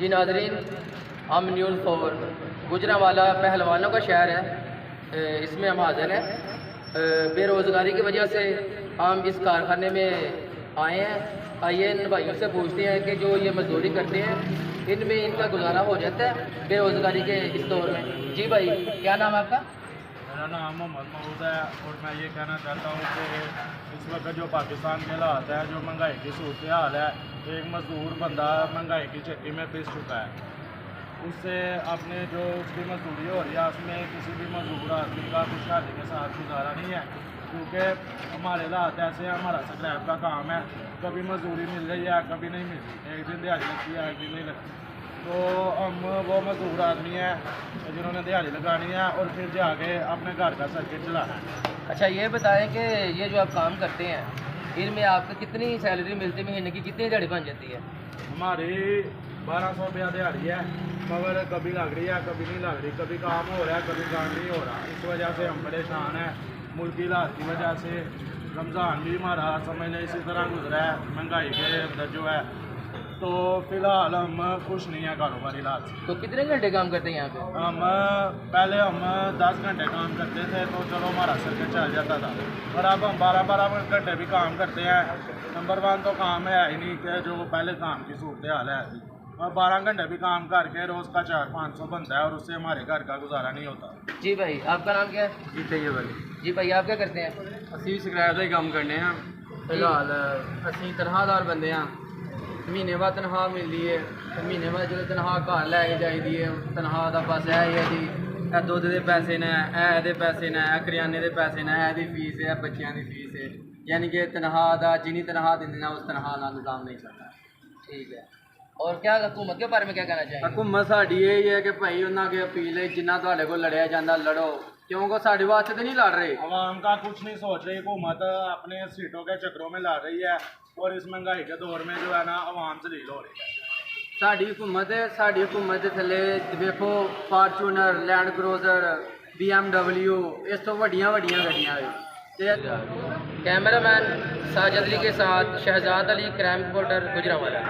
जी नाजरीन, हम news for Gujranwala पहलवानों का शहर है, इसमें हम हाजिर हैं। बेरोज़गारी की वजह से हम इस कारखाने में आए हैं। आइए इन भाइयों से पूछते हैं कि जो ये मजदूरी करते हैं इनमें इनका गुजारा हो जाता है बेरोज़गारी के इस दौर में। जी भाई, क्या नाम है आपका? मेरा नाम मोहम्मद महमूद है और मैं ये कहना चाहता हूँ कि इस वक्त जो पाकिस्तान के हालात है, जो महंगाई की सूरत हाल है, एक मजदूर बंदा महंगाई की चक्की में पिस चुका है। उससे अपने जो उसकी मजदूरी हो रही है उसमें किसी भी मजदूर आदमी का खुशहाली के साथ गुजारा नहीं है, क्योंकि हमारे हालात ऐसे हैं। हमारा स्क्रैप का काम है, कभी मजदूरी मिल रही है कभी नहीं मिल रही, एक दिन दिहाड़ी लगती है एक दिन नहीं लगती। तो हम वो मजदूर आदमी हैं जिन्होंने दिहाड़ी लगानी है और फिर जाके अपने घर का सर्किट चलाना है। अच्छा ये बताएं कि ये जो आप काम करते हैं इनमें आपको कितनी सैलरी मिलती है, महीने की कितनी दिहाड़ी बन जाती है? हमारी 1200 रुपया दिहाड़ी है, मगर कभी लग रही है कभी नहीं लग रही, कभी काम हो रहा है कभी काम नहीं हो रहा। इस वजह से हम परेशान हैं। मुल्क की हालात की वजह से रमज़ान भी हमारा समझ लें इसी तरह गुजरा है महंगाई के अंदर जो है। तो फिलहाल हम खुश नहीं हैं कारोबारी हालात से। तो कितने घंटे काम करते हैं यहाँ पे? हम पहले 10 घंटे काम करते थे तो चलो हमारा सर्किट चल जाता था, पर अब हम 12-12 घंटे भी काम करते हैं। नंबर 1 तो काम है ही नहीं कि जो पहले काम की सूरत हाल है ऐसी, और 12 घंटे भी काम करके रोज़ का 400-500 बनता है और उससे हमारे घर का गुजारा नहीं होता। जी भाई, आपका नाम क्या है? जी चाहिए भाई, जी भाई, आप क्या करते हैं? ਅਸੀਂ ਸਕ੍ਰੈਪ ਦਾ ਹੀ ਕੰਮ ਕਰਨੇ ਆ। ਫਿਲਹਾਲ ਅਸੀਂ ਤਨਖਾਹਦਾਰ ਬੰਦੇ ਆ। ਮਹੀਨੇ ਬਾਅਦ ਤਨਖਾਹ ਮਿਲਦੀ ਹੈ, ਮਹੀਨੇ ਬਾਅਦ ਜਦੋਂ ਤਨਖਾਹ ਘਰ ਲੈ ਕੇ ਜਾਈਦੀ ਹੈ। ਤਨਖਾਹ ਦਾ ਬਸ ਇਹ ਹੀ ਹੈ ਜੀ, ਇਹ ਦੁੱਧ ਦੇ ਪੈਸੇ ਨੇ, ਇਹ ਇਹਦੇ ਪੈਸੇ ਨੇ, ਇਹ ਕਰਿਆਨੇ ਦੇ ਪੈਸੇ ਨੇ, ਇਹਦੀ ਫੀਸ ਹੈ, ਬੱਚਿਆਂ ਦੀ ਫੀਸ ਹੈ। यानी कि तनख्वाह का जिनी तनख्वाह देने ना उस तनख्वाह का निज़ाम नहीं चलता। ठीक है, और क्या हुकूमत के बारे में क्या कहना चाहिए? हुकूमत साड़ी यही है कि भाई उन्होंने अगे अपील है जिन्ना तुहाडे कोल लड़िया जाता लड़ो, क्योंकि साढ़े वास्ते तो नहीं लड़ रहे। आवाम का कुछ नहीं सोच रही हुकूमत, अपने सीटों के चक्रों में लड़ रही है और इस महंगाई के दौर में जो है ना आवाम जलील हो रही है। साड़ी हुकूमत के थले देखो फार्चूनर, लैंड क्रूजर, BMW, इस तो वड्डियां गड्डियां है। कैमरामैन साजिद अली के साथ शहजाद अली, क्राइम रिपोर्टर गुजरांवाला।